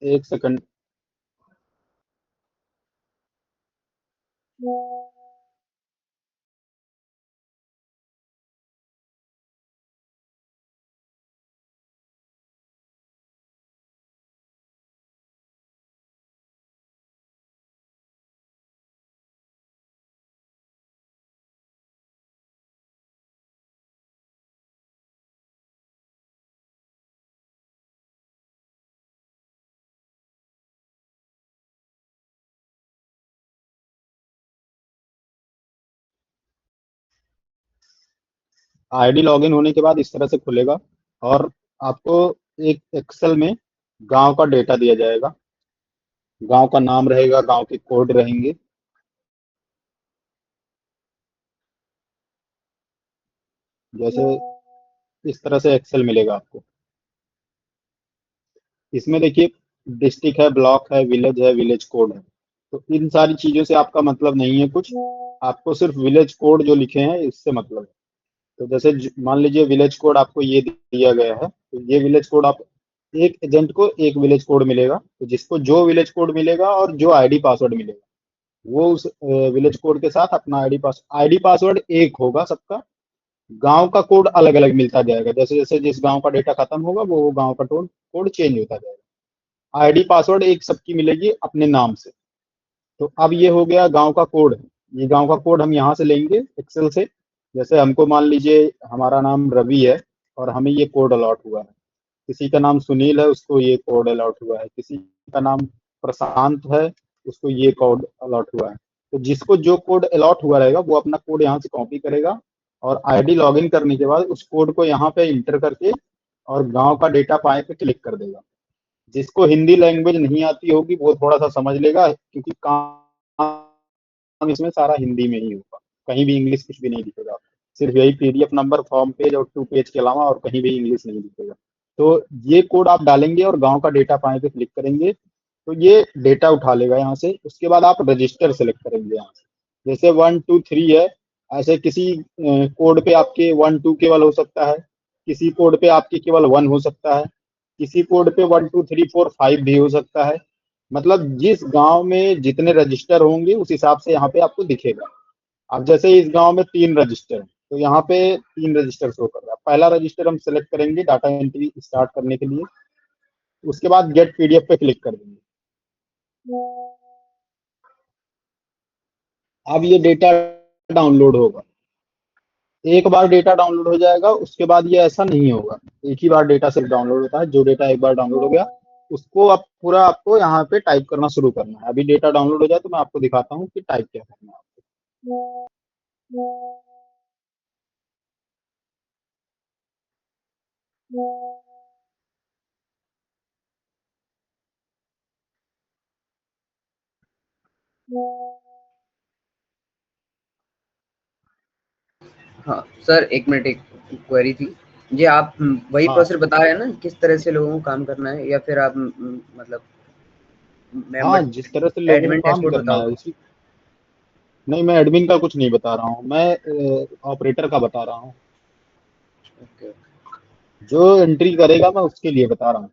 एक second. ID login होने के बाद इस तरह से खुलेगा, और आपको एक एक्सेल में गांव का डेटा दिया जाएगा। गांव का नाम रहेगा, गांव के कोड रहेंगे। जैसे इस तरह से एक्सेल मिलेगा आपको। इसमें देखिए, डिस्ट्रिक्ट है, ब्लॉक है, विलेज कोड है। तो इन सारी चीजों से आपका मतलब नहीं है कुछ। आपको सिर्फ विलेज कोड जो लिखे हैं इससे मतलब है। तो जैसे मान लीजिए विलेज कोड आपको ये दिया गया है, तो ये विलेज कोड आप, एक एजेंट को एक विलेज कोड मिलेगा, तो जिसको जो विलेज कोड मिलेगा और जो आईडी पासवर्ड मिलेगा, वो उस विलेज कोड के साथ अपना आईडी पासवर्ड एक होगा सबका। गांव का कोड अलग अलग मिलता जाएगा, जैसे जैसे जिस गांव का डेटा खत्म होगा वो गांव का कोड चेंज होता जाएगा। आईडी पासवर्ड एक सबकी मिलेगी अपने नाम से। तो अब ये हो गया गांव का कोड। ये गांव का कोड हम यहाँ से लेंगे एक्सेल से। जैसे हमको मान लीजिए हमारा नाम रवि है, और हमें ये कोड अलॉट हुआ है। किसी का नाम सुनील है, उसको ये कोड अलॉट हुआ है। किसी का नाम प्रशांत है, उसको ये कोड अलॉट हुआ है। तो जिसको जो कोड अलॉट हुआ रहेगा वो अपना कोड यहाँ से कॉपी करेगा, और आईडी लॉगिन करने के बाद उस कोड को यहाँ पे इंटर करके और गांव का डेटा पाए पे क्लिक कर देगा। जिसको हिंदी लैंग्वेज नहीं आती होगी वो थोड़ा सा समझ लेगा, क्योंकि काम इसमें सारा हिंदी में ही होगा। कहीं भी इंग्लिश कुछ भी नहीं दिखेगा। सिर्फ यही पीडीएफ नंबर, फॉर्म पेज और टू पेज के अलावा और कहीं भी इंग्लिश नहीं दिखेगा। तो ये कोड आप डालेंगे और गांव का डेटा पाए पे क्लिक करेंगे, तो ये डेटा उठा लेगा यहाँ से। उसके बाद आप रजिस्टर सेलेक्ट करेंगे यहाँ से। जैसे 1 2 3 है, ऐसे किसी कोड पे आपके 1 2 केवल हो सकता है, किसी कोड पे आपके केवल 1 हो सकता है, किसी कोड पे 1 2 3 4 5 भी हो सकता है। मतलब जिस गांव में जितने रजिस्टर होंगे उस हिसाब से यहाँ पे आपको दिखेगा। अब जैसे इस गांव में 3 रजिस्टर हैं, तो यहाँ पे 3 रजिस्टर शो कर रहा है। पहला रजिस्टर हम सेलेक्ट करेंगे डाटा एंट्री स्टार्ट करने के लिए। उसके बाद गेट पीडीएफ पे क्लिक कर देंगे। अब ये डेटा डाउनलोड होगा। एक बार डेटा डाउनलोड हो जाएगा, उसके बाद ये ऐसा नहीं होगा। एक ही बार डेटा सिर्फ डाउनलोड होता है। जो डेटा एक बार डाउनलोड हो गया उसको अब पूरा आपको यहाँ पे टाइप करना शुरू करना है। अभी डेटा डाउनलोड हो जाए तो मैं आपको दिखाता हूँ कि टाइप क्या करना है हाँ सर, एक मिनट, एक क्वेरी थी। जी, आप वही आपको। हाँ प्रोसेस बता रहे हैं ना किस तरह से लोगों को काम करना है, या फिर आप मतलब हाँ, मेंबर जिस तरह से लोगों को एडमिन काम डैशबोर्ड करना है बताओगे? उसी। नहीं, मैं एडमिन का कुछ नहीं बता रहा हूँ, मैं ऑपरेटर का बता रहा हूँ। ओके। जो एंट्री करेगा मैं उसके लिए बता रहा हूँ।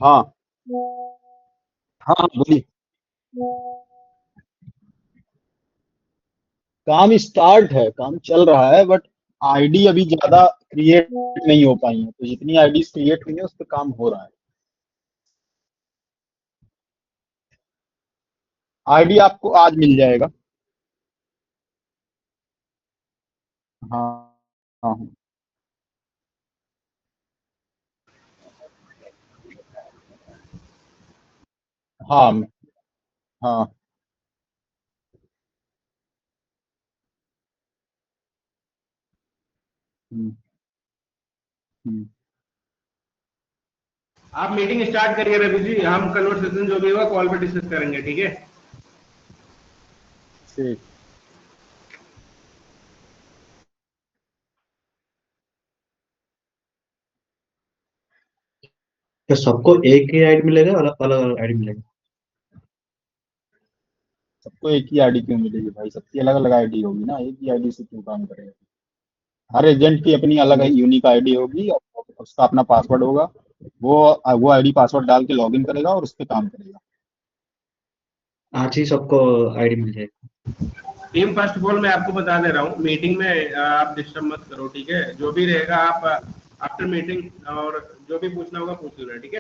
हाँ हाँ हाँ, बोलिए। काम स्टार्ट है, काम चल रहा है, बट आईडी अभी ज्यादा क्रिएट नहीं हो पाई है। तो जितनी आईडी क्रिएट हुई है उस पर काम हो रहा है। आईडी आपको आज मिल जाएगा। हाँ हाँ हाँ हाँ। हम्म, हम्म। आप मीटिंग स्टार्ट करिए रवि जी, हम कन्वर्सेशन जो भी होगा कॉल पे डिस्कस करेंगे, ठीक है? ठीक। तो सबको एक ही आईडी मिलेगा, अलग अलग आईडी मिलेगा? सबको एक ही आईडी क्यों मिलेगी भाई? सबकी अलग अलग आईडी होगी ना, एक ही आईडी से क्यों काम करेगा? हर एजेंट की अपनी अलग यूनिक आईडी होगी और उसका अपना पासवर्ड होगा। वो आईडी पासवर्ड डाल के लॉगिन करेगा और उस पर काम करेगा। आज ही सबको आईडी मिल जाएगी? टीम फर्स्ट ऑफ ऑल मैं आपको बता दे रहा हूँ, मीटिंग में आप डिस्टर्ब मत करो, ठीक है? जो भी रहेगा आप आफ्टर मीटिंग और जो भी पूछना होगा पूछ लेना, ठीक है?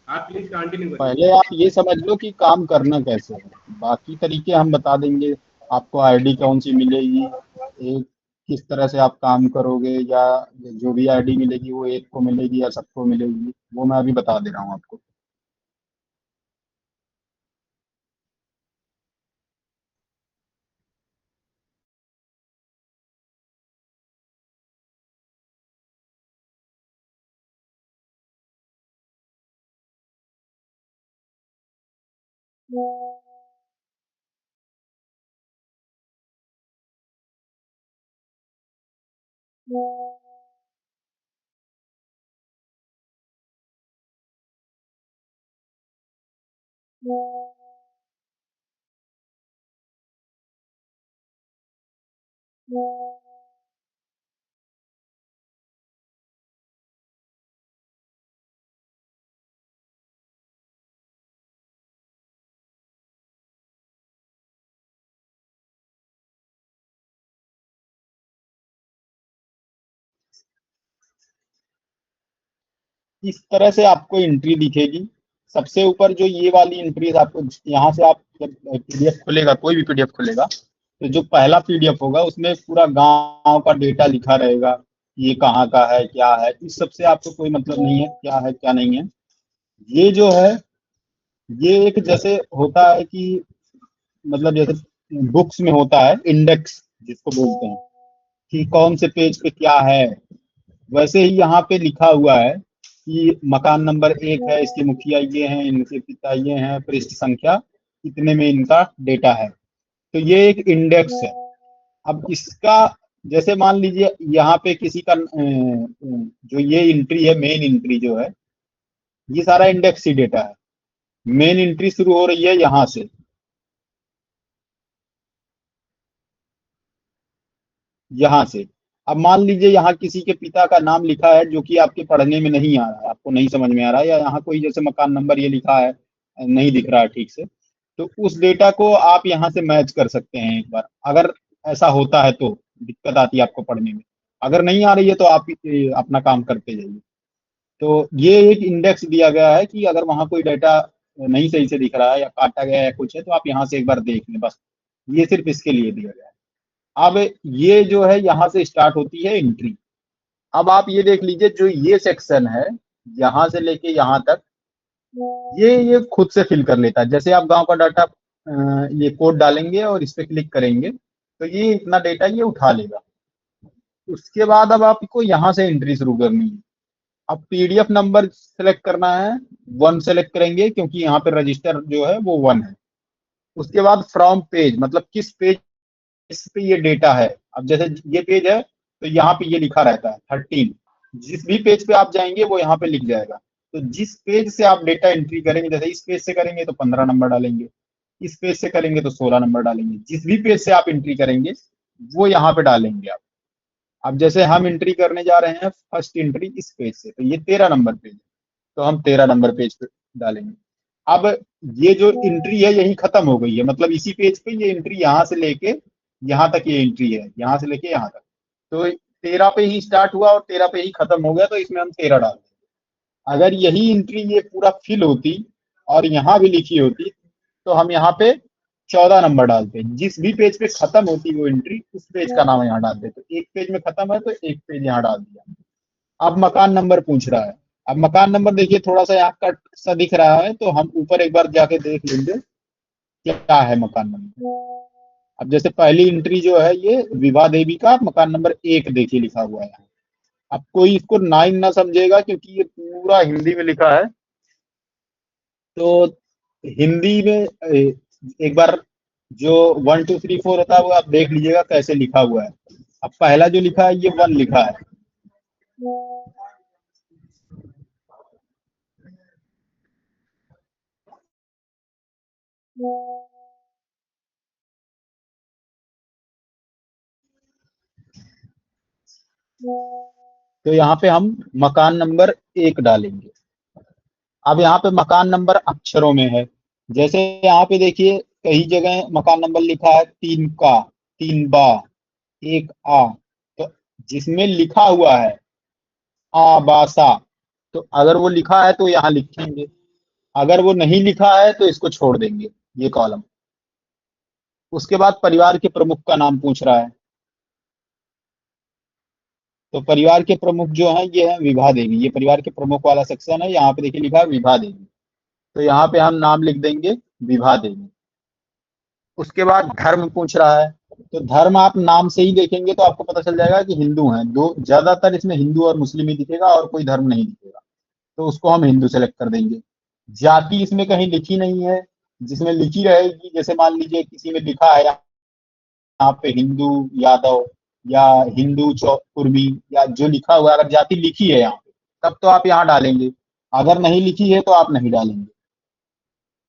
आप प्लीज कंटिन्यू करिए। पहले आप ये समझ लो कि काम करना कैसे है, बाकी तरीके हम बता देंगे। आपको आईडी कौन सी मिलेगी, एक किस तरह से आप काम करोगे, या जो भी आईडी मिलेगी वो एक को मिलेगी या सबको मिलेगी, वो मैं अभी बता दे रहा हूँ आपको। इस तरह से आपको एंट्री दिखेगी। सबसे ऊपर जो ये वाली एंट्री आपको, यहाँ से आप जब पीडीएफ खुलेगा, कोई भी पीडीएफ खुलेगा, तो जो पहला पीडीएफ होगा उसमें पूरा गांव का डेटा लिखा रहेगा, ये कहाँ का है क्या है। इस सब से आपको कोई मतलब नहीं है क्या है क्या नहीं है। ये जो है, ये एक जैसे होता है कि मतलब जैसे बुक्स में होता है इंडेक्स जिसको बोलते हैं, कि कौन से पेज पे क्या है, वैसे ही यहाँ पे लिखा हुआ है कि मकान नंबर 1 है, इसके मुखिया ये हैं, इनके पिता ये हैं, पृष्ठ संख्या इतने में इनका डेटा है। तो ये एक इंडेक्स है। अब इसका जैसे मान लीजिए यहाँ पे किसी का जो ये एंट्री है, मेन एंट्री जो है, ये सारा इंडेक्स ही डेटा है। मेन एंट्री शुरू हो रही है यहाँ से, यहाँ से। अब मान लीजिए यहाँ किसी के पिता का नाम लिखा है जो कि आपके पढ़ने में नहीं आ रहा है, आपको नहीं समझ में आ रहा है, या यहाँ कोई जैसे मकान नंबर ये लिखा है नहीं दिख रहा है ठीक से, तो उस डेटा को आप यहाँ से मैच कर सकते हैं एक बार। अगर ऐसा होता है तो दिक्कत आती है आपको पढ़ने में, अगर नहीं आ रही है तो आप अपना काम करते जाइए। तो ये एक इंडेक्स दिया गया है कि अगर वहाँ कोई डेटा नहीं सही से दिख रहा है या काटा गया है कुछ है, तो आप यहाँ से एक बार देख लें, बस ये सिर्फ इसके लिए दिया गया है। अब ये जो है यहाँ से स्टार्ट होती है एंट्री। अब आप ये देख लीजिए, जो ये सेक्शन है यहाँ से लेके यहाँ तक, ये खुद से फिल कर लेता है। जैसे आप गांव का डाटा ये कोड डालेंगे और इस पे क्लिक करेंगे तो ये इतना डेटा ये उठा लेगा। उसके बाद अब आपको यहाँ से एंट्री शुरू करनी है। अब पीडीएफ नंबर सेलेक्ट करना है, 1 सेलेक्ट करेंगे क्योंकि यहाँ पे रजिस्टर जो है वो 1 है। उसके बाद फ्रॉम पेज, मतलब किस पेज इस पे ये डेटा है। अब जैसे ये पेज है तो यहाँ पे ये लिखा रहता है 13, जिस भी पेज पे आप जाएंगे वो यहाँ पे लिख जाएगा। तो जिस पेज से आप डेटा एंट्री करेंगे, जैसे इस पेज से करेंगे तो 15 नंबर डालेंगे, इस पेज से करेंगे तो 16 नंबर डालेंगे, जिस भी पेज से आप एंट्री करेंगे वो यहाँ पे डालेंगे आप। अब जैसे हम एंट्री करने जा रहे हैं फर्स्ट एंट्री इस पेज से, तो ये 13 नंबर पेज है, तो हम 13 नंबर पेज पे डालेंगे। अब ये जो एंट्री है यही खत्म हो गई है, मतलब इसी पेज पे ये एंट्री यहाँ से लेके यहाँ तक ये एंट्री है, यहाँ से लेके यहाँ तक। तो 13 पे ही स्टार्ट हुआ और 13 पे ही खत्म हो गया, तो इसमें हम 13 डाल देंगे। अगर यही एंट्री ये पूरा फिल होती और यहाँ भी लिखी होती तो हम यहाँ पे 14 नंबर डालते हैं। जिस भी पेज पे खत्म होती वो एंट्री, उस पेज का नाम यहाँ डाल देते। एक पेज में खत्म है तो एक पेज यहाँ डाल दिया। अब मकान नंबर पूछ रहा है। अब मकान नंबर देखिए थोड़ा सा यहाँ कट सा दिख रहा है, तो हम ऊपर एक बार जाके देख लेंगे क्या है मकान नंबर। अब जैसे पहली एंट्री जो है ये विभा देवी का मकान नंबर 1 देखिए लिखा हुआ है। अब कोई इसको 9 ना समझेगा क्योंकि ये पूरा हिंदी में लिखा है, तो हिंदी में एक बार जो 1 2 3 4 होता है वो आप देख लीजिएगा कैसे लिखा हुआ है। अब पहला जो लिखा है ये 1 लिखा है, तो यहाँ पे हम मकान नंबर 1 डालेंगे। अब यहाँ पे मकान नंबर अक्षरों में है। जैसे यहाँ पे देखिए कई जगह मकान नंबर लिखा है 3 का, 3 बा, 1 आ। तो जिसमें लिखा हुआ है आबासा, तो अगर वो लिखा है तो यहाँ लिखेंगे, अगर वो नहीं लिखा है तो इसको छोड़ देंगे, ये कॉलम। उसके बाद परिवार के प्रमुख का नाम पूछ रहा है। तो परिवार के प्रमुख जो हैं ये है विभा देवी। ये परिवार के प्रमुख वाला सेक्शन है। यहाँ पे देखिए लिखा है विभा देवी, तो यहाँ पे हम नाम लिख देंगे विभा देवी। उसके बाद धर्म पूछ रहा है, तो धर्म आप नाम से ही देखेंगे तो आपको पता चल जाएगा कि हिंदू हैं। दो ज्यादातर इसमें हिंदू और मुस्लिम ही दिखेगा और कोई धर्म नहीं दिखेगा, तो उसको हम हिंदू सेलेक्ट कर देंगे। जाति इसमें कहीं लिखी नहीं है, जिसमें लिखी रहेगी जैसे मान लीजिए किसी में लिखा है यहाँ पे हिंदू यादव या हिंदू कुर्मी या जो लिखा हुआ है, अगर जाति लिखी है यहाँ पे तब तो आप यहाँ डालेंगे, अगर नहीं लिखी है तो आप नहीं डालेंगे,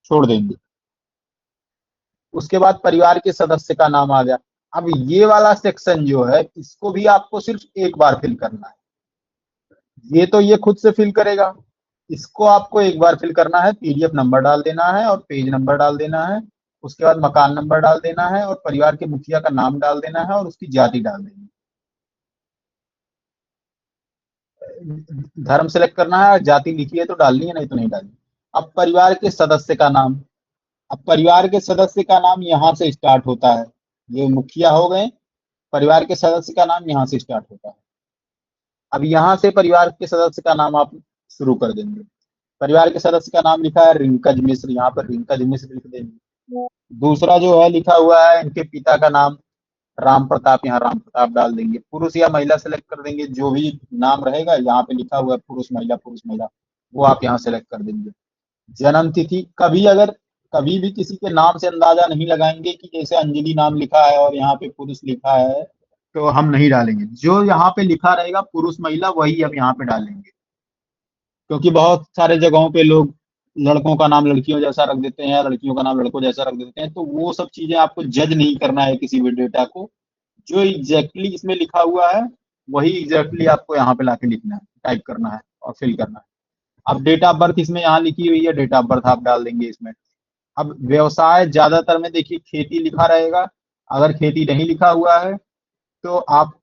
छोड़ देंगे। उसके बाद परिवार के सदस्य का नाम आ गया। अब ये वाला सेक्शन जो है इसको भी आपको सिर्फ एक बार फिल करना है। ये तो ये खुद से फिल करेगा, इसको आपको एक बार फिल करना है। पीडीएफ नंबर डाल देना है और पेज नंबर डाल देना है। उसके बाद मकान नंबर डाल देना है और परिवार के मुखिया का नाम डाल देना है और उसकी जाति डाल देनी है। धर्म सेलेक्ट करना है, जाति लिखी है तो डालनी है, नहीं तो नहीं डालनी। अब परिवार के सदस्य का नाम, अब परिवार के सदस्य का नाम यहाँ से स्टार्ट होता है। ये मुखिया हो गए, परिवार के सदस्य का नाम यहाँ से स्टार्ट होता है। अब यहाँ से परिवार के सदस्य का नाम आप शुरू कर देंगे। परिवार के सदस्य का नाम लिखा है रिंकज मिश्र, यहाँ पर रिंकज मिश्र लिख देंगे। दूसरा जो है लिखा हुआ है इनके पिता का नाम राम प्रताप, यहाँ राम प्रताप डाल देंगे। पुरुष या महिला सेलेक्ट कर देंगे, जो भी नाम रहेगा यहाँ पे लिखा हुआ है पुरुष महिला, वो आप यहाँ सेलेक्ट कर देंगे। जन्म तिथि, कभी भी किसी के नाम से अंदाजा नहीं लगाएंगे कि जैसे अंजलि नाम लिखा है और यहाँ पे पुरुष लिखा है तो हम नहीं डालेंगे। जो यहाँ पे लिखा रहेगा पुरुष महिला वही अब यहाँ पे डालेंगे, क्योंकि बहुत सारे जगहों पे लोग लड़कों का नाम लड़कियों जैसा रख देते हैं, लड़कियों का नाम लड़कों जैसा रख देते हैं। तो वो सब चीजें आपको जज नहीं करना है किसी भी डेटा को। जो एग्जैक्टली इसमें लिखा हुआ है वही एग्जैक्टली आपको यहाँ पे लाके लिखना है, टाइप करना है और फिल करना है। अब डेट ऑफ बर्थ इसमें यहाँ लिखी हुई है, डेट ऑफ बर्थ आप डाल देंगे इसमें। अब व्यवसाय ज्यादातर में देखिए खेती लिखा रहेगा, अगर खेती नहीं लिखा हुआ है तो आप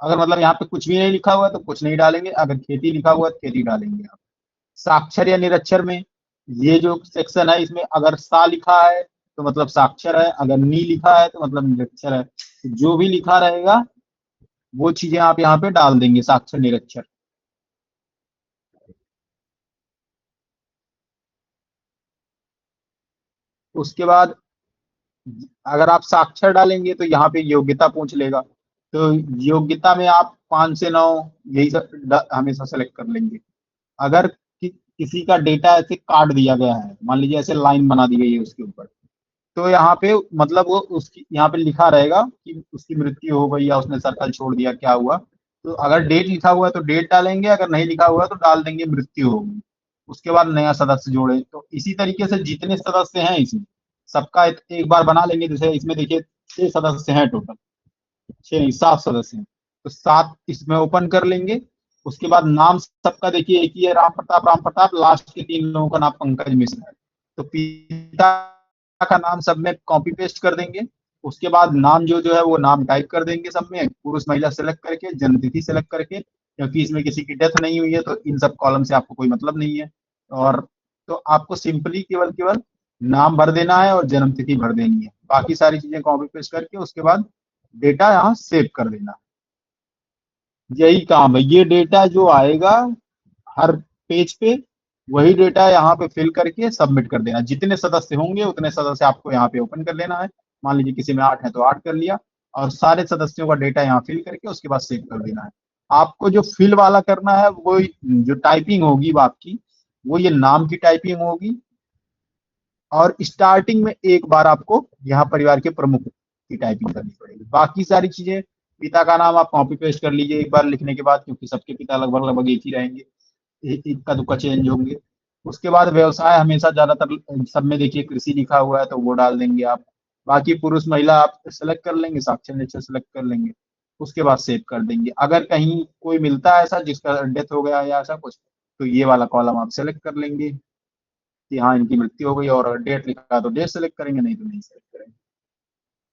अगर मतलब यहाँ पे कुछ भी नहीं लिखा हुआ है तो कुछ नहीं डालेंगे, अगर खेती लिखा हुआ है तो खेती डालेंगे आप। साक्षर या निरक्षर में ये जो सेक्शन है इसमें अगर सा लिखा है तो मतलब साक्षर है, अगर नी लिखा है तो मतलब निरक्षर है। तो जो भी लिखा रहेगा वो चीजें आप यहाँ पे डाल देंगे, साक्षर निरक्षर। उसके बाद अगर आप साक्षर डालेंगे तो यहाँ पे योग्यता पूछ लेगा, तो योग्यता में आप 5 से 9 यही सब हमेशा सेलेक्ट कर लेंगे। अगर किसी का डेटा ऐसे काट दिया गया है, मान लीजिए ऐसे लाइन बना दी गई है उसके ऊपर, तो यहाँ पे मतलब वो उसकी यहाँ पे लिखा रहेगा कि उसकी मृत्यु हो गई या उसने सर्कल छोड़ दिया, क्या हुआ। तो अगर डेट लिखा हुआ है तो डेट डालेंगे, अगर नहीं लिखा हुआ है तो डाल देंगे मृत्यु होगी। उसके बाद नया सदस्य जोड़े। तो इसी तरीके से जितने सदस्य हैं इसमें सबका एक बार बना लेंगे। जैसे इसमें देखिए 6 सदस्य हैं टोटल, 6 नहीं 7 सदस्य हैं, तो 7 इसमें ओपन कर लेंगे। उसके बाद नाम सबका देखिए एक ही है, राम प्रताप, लास्ट के 3 लोगों का नाम पंकज मिश्रा है। तो पिता का नाम सब में कॉपी पेस्ट कर देंगे। उसके बाद नाम जो है वो नाम टाइप कर देंगे सब में, पुरुष महिला सेलेक्ट करके, जन्मतिथि सेलेक्ट करके, क्योंकि इसमें किसी की डेथ नहीं हुई है तो इन सब कॉलम से आपको कोई मतलब नहीं है। और तो आपको सिंपली केवल केवल नाम भर देना है और जन्मतिथि भर देनी है, बाकी सारी चीजें कॉपी पेस्ट करके उसके बाद डेटा यहाँ सेव कर देना। यही काम है। ये डेटा जो आएगा हर पेज पे वही डेटा यहाँ पे फिल करके सबमिट कर देना। जितने सदस्य होंगे उतने सदस्य आपको यहाँ पे ओपन कर लेना है। मान लीजिए किसी में 8 है तो 8 कर लिया और सारे सदस्यों का डेटा यहाँ फिल करके उसके बाद सेव कर देना है। आपको जो फिल वाला करना है वो जो टाइपिंग होगी वो आपकी, वो ये नाम की टाइपिंग होगी और स्टार्टिंग में एक बार आपको यहाँ परिवार के प्रमुख की टाइपिंग करनी पड़ेगी। बाकी सारी चीजें, पिता का नाम आप कॉपी पेस्ट कर लीजिए एक बार लिखने के बाद, क्योंकि सबके पिता लगभग लगभग एक ही रहेंगे, एक का दुक्का चेंज होंगे। उसके बाद व्यवसाय हमेशा ज्यादातर सब में देखिए कृषि लिखा हुआ है तो वो डाल देंगे आप। बाकी पुरुष महिला आप सेलेक्ट कर लेंगे, साक्षर नेचर सेलेक्ट कर लेंगे। उसके बाद सेव कर देंगे। अगर कहीं कोई मिलता है ऐसा जिसका डेथ हो गया या ऐसा कुछ, तो ये वाला कॉलम आप सेलेक्ट कर लेंगे कि हाँ इनकी मृत्यु हो गई, और डेट लिखा है तो डेट सेलेक्ट करेंगे, नहीं तो नहीं सेलेक्ट करेंगे।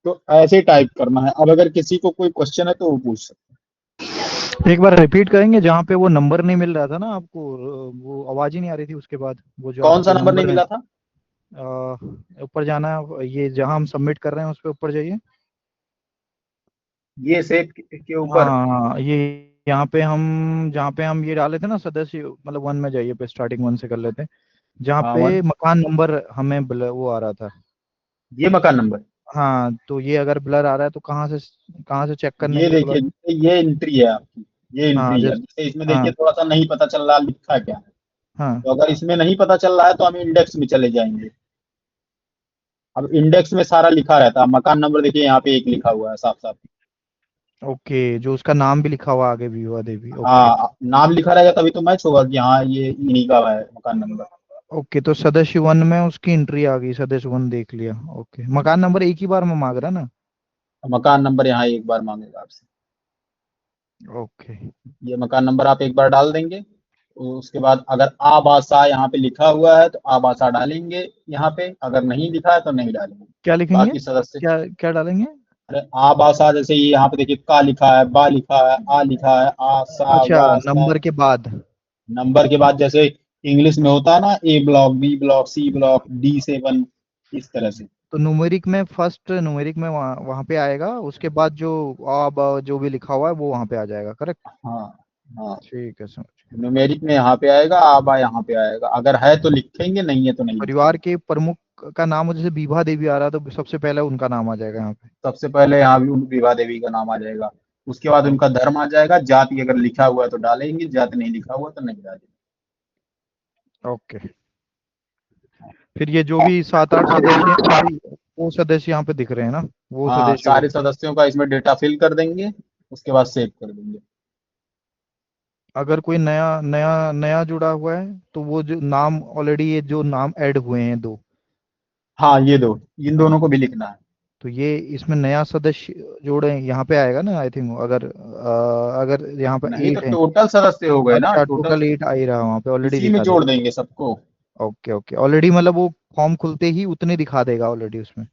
तो ऐसे टाइप करना है। अब अगर किसी को कोई क्वेश्चन है तो वो पूछ सकते एक बार रिपीट करेंगे, जहाँ पे वो नंबर नहीं मिल रहा था ना आपको, वो आवाज ही नहीं आ रही थी उसके बाद, वो जो हैं। कौन सा आपके नंबर नहीं नंबर में मिला था? ऊपर जाना है, ये जहाँ हम सबमिट कर रहे हैं उस पे ऊपर जाइए। ये सेव के ऊपर। हाँ, ये यहाँ पे हम, जहाँ पे हम ये डाले थे ना सदस्य, मतलब वन में जाइए, पे स्टार्टिंग वन से कर लेते हैं, जहाँ हाँ वन, पे मकान नंबर हमें वो आ रहा था। ये मकान नंबर। हाँ, तो ये अगर ब्लर आ रहा है तो कहाँ से चेक करने ये के लिए बोला? देखिए, ये एंट्री है आपकी, ये हाँ, एंट्री है। जैसे, जैसे इसमें हाँ देखिए थोड़ा सा नहीं पता चल रहा लिखा क्या है। हाँ, तो अगर इसमें नहीं पता चल रहा है तो हम इंडेक्स में चले जाएंगे। अब इंडेक्स में सारा लिखा रहता है। मकान नंबर देखिए यहाँ पे एक लिखा हुआ है साफ साफ। ओके, जो उसका नाम भी लिखा हुआ आगे, विवा देवी, ओके। हाँ, नाम लिखा रहेगा तभी तो मैच होगा कि हाँ ये इन्हीं का है मकान नंबर। ओके, तो सदस्य वन में उसकी एंट्री आ गई, सदस्य वन देख लिया। ओके, मकान नंबर एक ही बार में मांग रहा है ना? मकान नंबर यहाँ एक बार मांगेगा आपसे। ओके, ये मकान नंबर आप एक बार डाल देंगे। उसके बाद अगर आबासा यहाँ पे लिखा हुआ है तो आबासा डालेंगे यहाँ पे, अगर नहीं लिखा है तो नहीं डालेंगे। क्या लिखेंगे? बाकी सदस्य, क्या क्या डालेंगे? अरे आबासा जैसे ये यहाँ पे देखिए का लिखा है, बा लिखा है, आ लिखा है, आ सा अच्छा, वा सा। नंबर के बाद। नंबर के बाद जैसे इंग्लिश में होता है ना, A block, B block, C block, D7, इस तरह से। तो न्यूमेरिक में, फर्स्ट न्यूमेरिक में वहाँ वहाँ पे आएगा, उसके बाद जो आ बा जो भी लिखा हुआ है वो वहाँ पे आ जाएगा, करेक्ट? हाँ हाँ। ठीक है, समझ गया। न्यूमेरिक में यहाँ पे आएगा, आबा यहाँ पे आएगा। अगर है तो लिखेंगे, नहीं है तो नहीं परिवार लिखेंगे। के प्रमुख का नाम हो, जैसे बीभा देवी आ रहा है तो सबसे पहले उनका नाम आ जाएगा यहाँ पे। सबसे पहले यहाँ भी विभा देवी का नाम आ जाएगा। उसके बाद ओ- उनका धर्म आ जाएगा। जाति अगर लिखा हुआ है तो डालेंगे, जाति नहीं लिखा हुआ तो नहीं डालेंगे। ओके, फिर ये जो भी 7-8 सदस्य हैं वो सदस्य यहाँ पे दिख रहे हैं ना, वो हाँ, सदस्य हो सारे गए। सदस्यों का इसमें डेटा फिल कर देंगे। उसके बाद सेव कर देंगे। अगर कोई नया नया नया जुड़ा हुआ है तो वो जो नाम ऑलरेडी, ये जो नाम ऐड हुए हैं दो, हाँ, ये दो, इन दोनों को भी लिखना है। तो ये इसमें नया सदस्य जोड़े यहाँ पे आएगा ना, आई थिंक। अगर यहाँ पे नहीं तो 8 है। टोटल सदस्य हो गए ना, अच्छा, टोटल। टोटल 8 आ ही रहा है वहाँ पे, ऑलरेडी इसी में दिखा जोड़ देगा। देंगे सबको। ओके ओके, ऑलरेडी मतलब वो फॉर्म खुलते ही उतने दिखा देगा ऑलरेडी उसमें।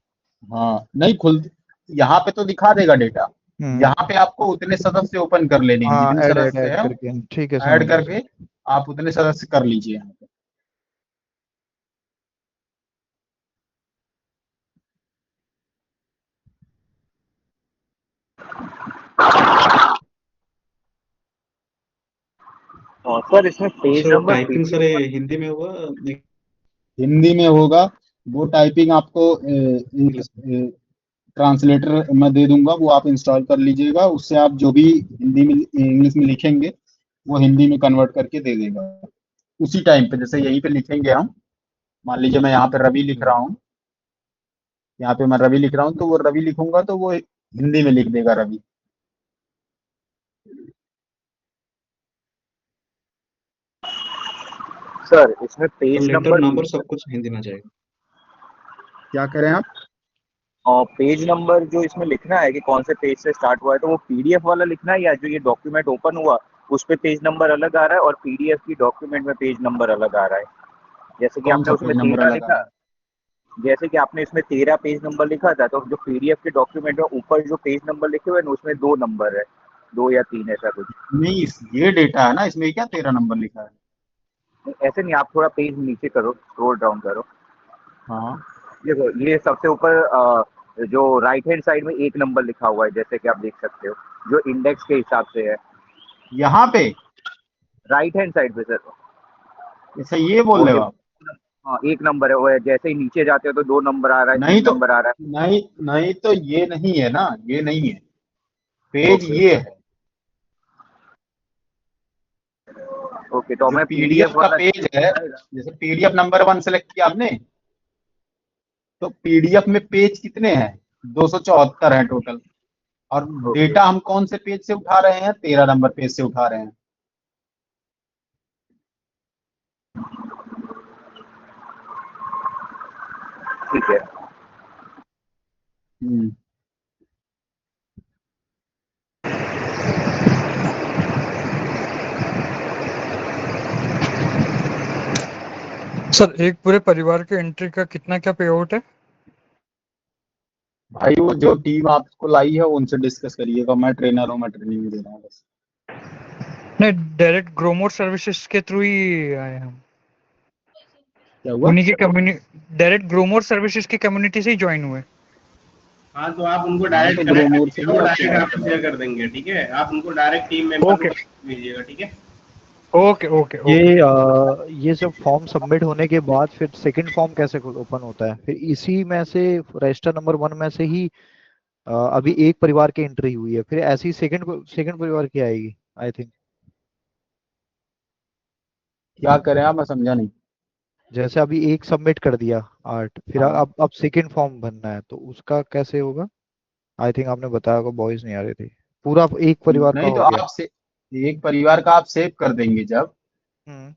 हाँ, नहीं खुल, यहाँ पे तो दिखा देगा डेटा। हम्म। यहाँ पे आपको उतने सदस्य ओपन कर लेने हैं, हाँ, जितने ऐड ऐड सदस्य ऐड हैं करके, ठीक है, ऐड समझ गया। करके आप उतने सदस्य कर लीजिए यहाँ पे। और सर इसमें page sir number typing sir ये हिंदी में हुआ नहीं, हिंदी में होगा। वो टाइपिंग आपको इंग्लिश में? ट्रांसलेटर मैं दे दूंगा, वो आप इंस्टॉल कर लीजिएगा। उससे आप जो भी हिंदी में इंग्लिश में लिखेंगे वो हिंदी में कन्वर्ट करके दे देगा उसी टाइम पे। जैसे यहीं पे लिखेंगे हम, मान लीजिए मैं यहाँ पे रवि लिख रहा हूँ, यहाँ पे मैं रवि लिख रहा हूँ तो वो रवि लिखूंगा तो वो हिंदी में लिख देगा रवि। सर इसमें और पेज लेटर नंबर नंबर सब कुछ हिंदी में आ जाएगा। क्या करें आप? और पेज नंबर जो इसमें लिखना है कि कौन से पेज से स्टार्ट हुआ है, तो वो पीडीएफ वाला लिखना है, या जो ये डॉक्यूमेंट ओपन हुआ उस पे पेज नंबर अलग आ रहा है और पीडीएफ की डॉक्यूमेंट में पेज नंबर अलग आ रहा है? जैसे कि कौन आपने सा उसमें पेज नंबर 13 अलग आ लिखा, रहा है? जैसे कि आपने इसमें 13 पेज नंबर लिखा था, तो जो पीडीएफ के डॉक्यूमेंट में ऊपर जो पेज नंबर लिखे हुए हैं उसमें 2 नंबर है, 2 या 3 ऐसा कुछ। नहीं, ये डेटा है ना, इसमें क्या 13 नंबर लिखा है? ऐसे नहीं, आप थोड़ा पेज नीचे करो, स्क्रॉल डाउन करो। हाँ, देखो ये सबसे ऊपर जो राइट हैंड साइड में 1 नंबर लिखा हुआ है, जैसे कि आप देख सकते हो, जो इंडेक्स के हिसाब से है, यहाँ पे। राइट हैंड साइड पे सर। ऐसा ये बोल वो रहे हो देखो, आप? हाँ 1 नंबर है, वो है, जैसे ही नीचे जाते हो तो 2 नंबर आ रहा है, नहीं 3 तो, नंबर आ रहा नहीं नहीं तो ये नहीं है ना, ये नहीं है है। पेज, ओके ये है ओके, तो जो मैं पीडीएफ पीडीएफ का वाला पेज है। आएगा। जैसे पीडीएफ नंबर 1 सेलेक्ट किया आपने, तो पीडीएफ में पेज कितने हैं? 274 है टोटल। और ओके डेटा हम कौन से पेज से उठा रहे हैं? 13 नंबर पेज से उठा रहे हैं। ठीक है। हम्म। सर एक पूरे परिवार के एंट्री का कितना क्या पे आउट है? भाई वो जो टीम आपको लाई है उनसे डिस्कस करिएगा, मैं ट्रेनर हूँ, मैं ट्रेनिंग दे रहा हूँ बस। नहीं, डायरेक्ट ग्रोमोर सर्विसेज के थ्रू ही आए हम। क्या हुआ? उन्हीं के कम्युनिटी, डायरेक्ट ग्रोमोर सर्विसेज की कम्युनिटी से ही ज्वाइन हुए। हाँ तो आप उनको हाँ डायरेक्ट तो कनेक्ट ग्रोमोर से कीजिएगा, ही वो आपको डायरेक्ट बात आपको करना शेयर है। कर देंगे, ठीक है। आप उनको डायरेक्ट टीम मेंबर ओके को भेजिएगा, ठीक है। Okay okay okay. ये सब फॉर्म सबमिट होने के बाद फिर सेकंड फॉर्म कैसे ओपन होता है? फिर इसी में से रजिस्टर नंबर 1 में से ही अभी एक परिवार की एंट्री हुई है, फिर ऐसी सेकंड परिवार की आएगी आई थिंक। क्या करें आप, मैं समझा नहीं। जैसे अभी एक सबमिट कर दिया 8, फिर हाँ अब सेकंड फॉर्म भरना है, तो उसका कैसे होगा? आई थिंक आपने बताया होगा, बॉयज नहीं आ रहे थे। पूरा एक परिवार का नहीं, तो हो गया। आप से एक परिवार का आप सेव कर देंगे जब, हम्म।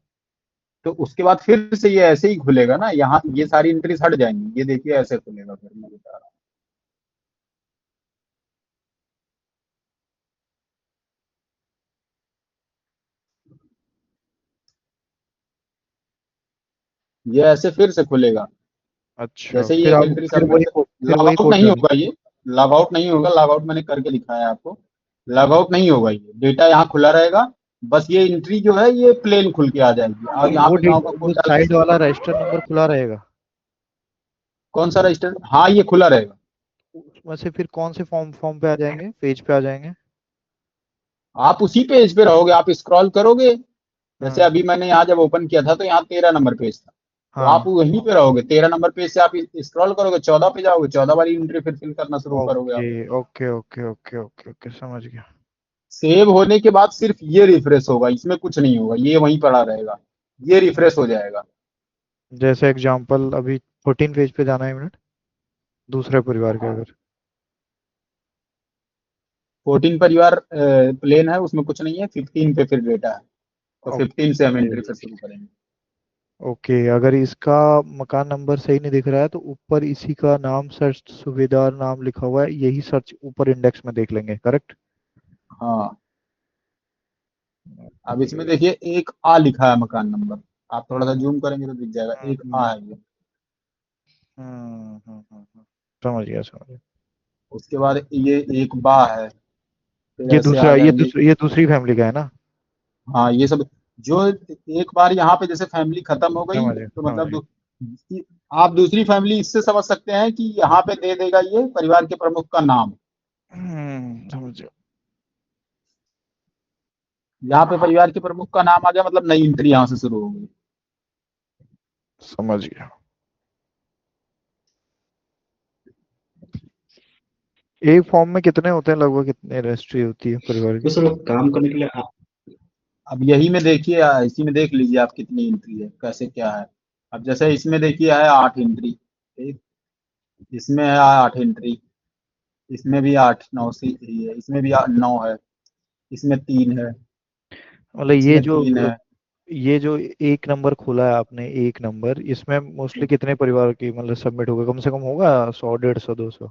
तो उसके बाद फिर से ये ऐसे ही खुलेगा ना, यहाँ ये सारी एंट्रीज हट जाएंगी, ये देखिए ऐसे खुलेगा, फिर मैं बता रहा हूँ। ये ऐसे फिर से खुलेगा। अच्छा, जैसे ही फिर एक आप एंट्री सबमिट, फिर लॉग वही आउट कोड नहीं डाल। होगा ये, लॉग आउट नहीं होगा, लॉग आउट मैंने करके दिखाया है आपको। लॉग आउट नहीं होगा, ये डेटा यहाँ खुला रहेगा, बस ये एंट्री जो है ये प्लेन खुल के आ जाएगी, और यहाँ पे गांव का वो कोड डाल के साइड वाला रजिस्टर नंबर खुला रहेगा। कौन सा रजिस्टर, हाँ ये खुला रहेगा। उसमें से फिर कौन से फॉर्म पे आ जाएंगे, पेज पे आ जाएंगे? आप उसी पेज पे रहोगे, आप स्क्रॉल करोगे। जैसे हाँ अभी मैंने यहाँ जब ओपन किया था तो यहाँ 13 नंबर पेज था, तो आप हाँ। वहीं पे रहोगे, 13 नंबर पेज से आप स्क्रॉल करोगे, 14 पे जाओगे, 14 वाली एंट्री फिर फिल करना शुरू करोगे ओके आप। Okay okay okay okay okay, समझ गया। सेव होने के बाद सिर्फ ये रिफ्रेश होगा, इसमें कुछ नहीं होगा, ये वहीं पड़ा रहेगा, ये रिफ्रेश हो जाएगा। जैसे एग्जांपल अभी 14 पेज पे जाना है मिनट, दूसरे परिवार के अगर। 14 परिवार प्लेन है, उसमें कुछ नहीं है, 15 पे फिर डेटा है, तो 15 से हम ओके एंट्री फिर शुरू करेंगे। ओके, अगर इसका मकान नंबर सही नहीं दिख रहा है तो ऊपर इसी का नाम, सर्च सुबेदार नाम लिखा हुआ है, यही सर्च ऊपर इंडेक्स में देख लेंगे, करेक्ट? हाँ, अब इसमें देखिए एक आ लिखा है मकान नंबर, आप थोड़ा सा जूम करेंगे तो दिख जाएगा, एक आ है ये। समझ गया समझ गया। उसके बाद ये एक बा है, फिर ये ऐसे आ दूसरा जाएंगे। ये दूसरी फैमिली का है ना? हाँ ये सब जो एक बार यहाँ पे जैसे फैमिली खत्म हो गई, समझ गया तो समझ मतलब गया। आप दूसरी फैमिली इससे समझ सकते हैं कि यहाँ पे दे देगा ये परिवार के प्रमुख का नाम। समझ गया यहाँ पे परिवार के प्रमुख का नाम आ गया, मतलब नई एंट्री यहाँ से शुरू हो गई। समझ गया। एक फॉर्म में कितने होते हैं लगभग, कितने रजिस्ट्री होती है परिवार तो की? सर काम करने के लिए अब यही में देखिए, इसी में देख लीजिए आप कितनी एंट्री है, कैसे क्या है। अब जैसे इसमें देखिए है 8 एंट्री, ठीक, इसमें है 8 एंट्री, इसमें भी 8 9 सी है, इसमें भी 9 है, इसमें 3 है, मतलब इसमें 3 है। ये जो एक नंबर खोला है आपने, एक नंबर, इसमें मोस्टली कितने परिवार की मतलब सबमिट होगा? कम से कम होगा 100 150 200?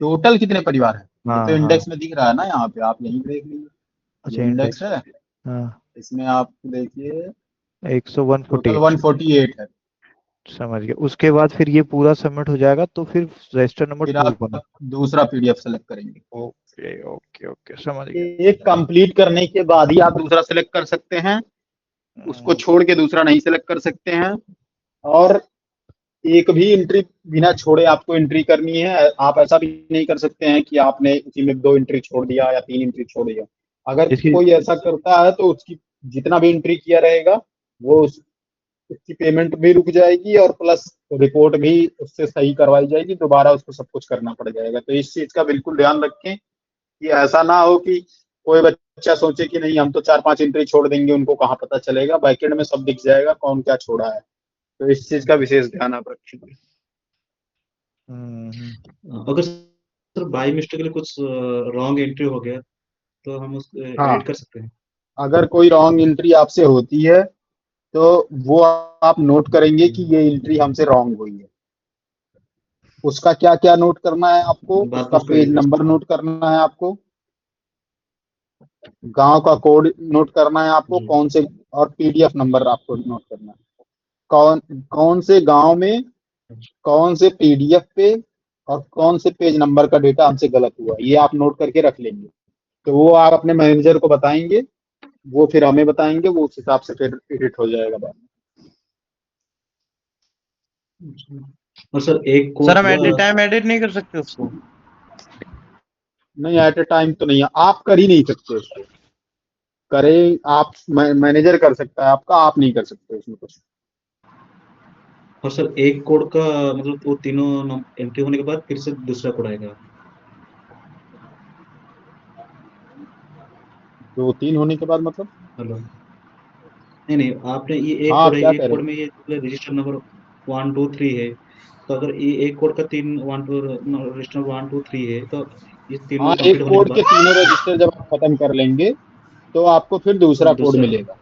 टोटल कितने परिवार है ये तो हाँ हाँ। इंडेक्स में दिख रहा है ना, यहाँ पे आप यहीं पे देख लीजिए, अच्छा, ये इंडेक्स इंडेक्स। है, हाँ। इसमें आप देखिए 148। टोटल 148 है। समझ गया। उसके बाद फिर ये पूरा सबमिट हो जाएगा तो फिर रजिस्टर नंबर फिर 2 आप ओपन है। दूसरा पीडीएफ सेलेक्ट करेंगे, ओके ओके ओके, समझ गया। एक कंप्लीट करने के बाद ही आप दूसरा सेलेक्ट कर सकते हैं, उसको हम्म, छोड़ के दूसरा नहीं सेलेक्ट कर सकते हैं। और एक भी एंट्री बिना छोड़े आपको एंट्री करनी है, आप ऐसा भी नहीं कर सकते हैं कि आपने उसी में 2 एंट्री छोड़ दिया या 3 एंट्री छोड़ दिया। अगर इसकी कोई ऐसा करता है तो उसकी जितना भी एंट्री किया रहेगा वो उसकी पेमेंट भी रुक जाएगी, और प्लस रिपोर्ट भी उससे सही करवाई जाएगी, दोबारा उसको सब कुछ करना पड़ जाएगा। तो इस चीज का बिल्कुल ध्यान रखें कि ऐसा ना हो कि कोई बच्चा सोचे कि नहीं हम तो 4 5 एंट्री छोड़ देंगे, उनको कहाँ पता चलेगा, बैकेंड में सब दिख जाएगा कौन क्या छोड़ा है। तो इस चीज का विशेष ध्यान आप रखेंगे। अगर सर बाई मिस्टेकली कुछ रॉन्ग एंट्री हो गया तो हम उस हाँ, एडिट कर सकते हैं? अगर कोई रॉन्ग एंट्री आपसे होती है तो वो आप नोट करेंगे कि ये एंट्री हमसे रॉन्ग हुई है, उसका क्या क्या नोट करना है आपको, बात उसका उसको पेज नंबर नोट करना है आपको, गांव का कोड नोट करना है आपको, जी कौन से, और पीडीएफ नंबर आपको नोट करना है, कौन कौन से गांव में कौन से पीडीएफ पे और कौन से पेज नंबर का डेटा हमसे गलत हुआ, ये आप नोट करके रख लेंगे। तो वो आप अपने मैनेजर को बताएंगे, वो फिर हमें बताएंगे, वो उस हिसाब से फिर एडिट हो जाएगा बाद में। और सर एक सर कोड हम एट ए टाइम एडिट नहीं कर सकते उसको? नहीं, एट ए टाइम तो नहीं है, आप कर ही नहीं सकते उसको। करें आप, मैनेजर कर सकता है आपका, आप नहीं कर सकते उसमें कुछ। और सर एक कोड का मतलब वो तीनों एंट्री होने के बाद फिर से दूसरा कोड आएगा? 2-3 होने के बाद मतलब? हेलो, नहीं नहीं, आपने ये एक हाँ, कोड आप है, क्या एक कह रहे कोड हैं? में ये रजिस्टर नंबर 1 2 3 है, तो अगर ये एक कोड का तीन रजिस्टर 1 2 3 है, तो ये तीनों हाँ, कंप्लीट एक होने के कोड के बाद तीनों रजिस्टर जब आप खत्म कर लेंगे तो आपको फिर दूसरा कोड दूसरा। मिलेगा।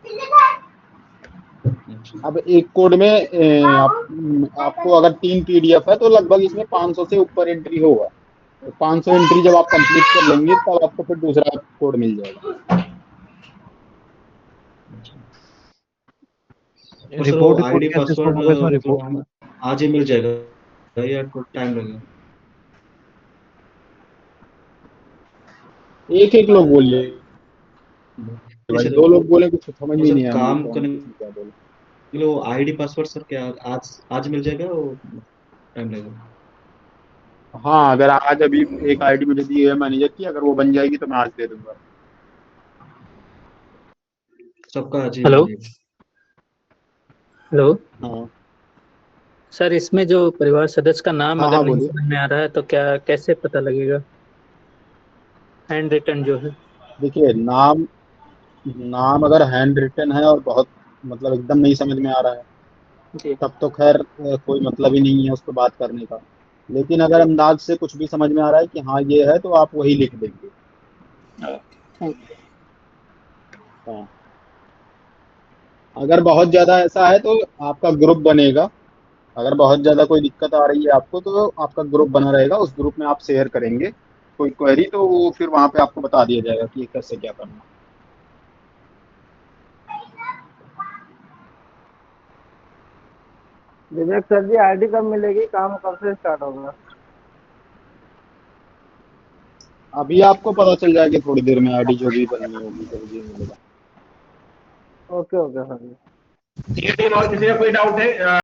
अच्छा अब एक कोड में आपको अगर 3 पीडीएफ है तो लगभग इसमें 500 से ऊपर एंट्री होगा। तो 500 एंट्री जब आप कंप्लीट कर लेंगे तब आपको फिर दूसरा कोड मिल जाएगा। अच्छा। और सर वो रिपोर्ट रिपोर्ट आईडी कैसे शो पासवर्ड होगा इसमें मतलब रिपोर्ट? हम आज ही मिल जाएगा या टाइम लगेगा? एक एक लोग बोलिए नहीं भाई, सर, 2 लोग बोले, कुछ समझ वो में ही सर नहीं आया मुझे काम कौन करने किसने क्या बोला। के लिए वो आईडी पासवर्ड सर क्या आज आज मिल जाएगा, वो टाइम लगेगा? हाँ, अगर आज अभी एक आईडी मुझे दी है मैनेजर की, अगर वो बन जाएगी तो मैं आज दे दूंगा। सबका आज ही मिल हेलो जाएगा? हेलो हाँ सर, इसमें जो परिवार सदस्य का नाम हाँ अगर हाँ, नहीं बोलिए। समझ में आ रहा है तो क्या कैसे पता लगेगा? हैंड रिटन जो है। देखिए, नाम नाम अगर हैंड रिटन है और बहुत मतलब एकदम नहीं समझ में आ रहा है, जी। तब तो खैर कोई मतलब ही नहीं है उस पर बात करने का। लेकिन अगर अंदाज से कुछ भी समझ में आ रहा है कि हाँ ये है, तो आप वही लिख देंगे। Thank you. हाँ, अगर बहुत ज्यादा ऐसा है तो आपका ग्रुप बनेगा। अगर बहुत ज्यादा कोई दिक्कत आ रही है आपको तो आपका ग्रुप बना रहेगा, उस ग्रुप में आप शेयर करेंगे कोई क्वेरी, तो वो फिर वहां पे आपको बता दिया जाएगा कि कैसे क्या करना है। विवेक सर जी, आईडी कब मिलेगी, काम कब से स्टार्ट होगा? अभी आपको पता चल जाएगी थोड़ी देर में, आईडी जो भी बननी होगी जल्दी मिलेगा। ओके ओके सर जी। ठीक है टीम, और किसी का कोई डाउट है?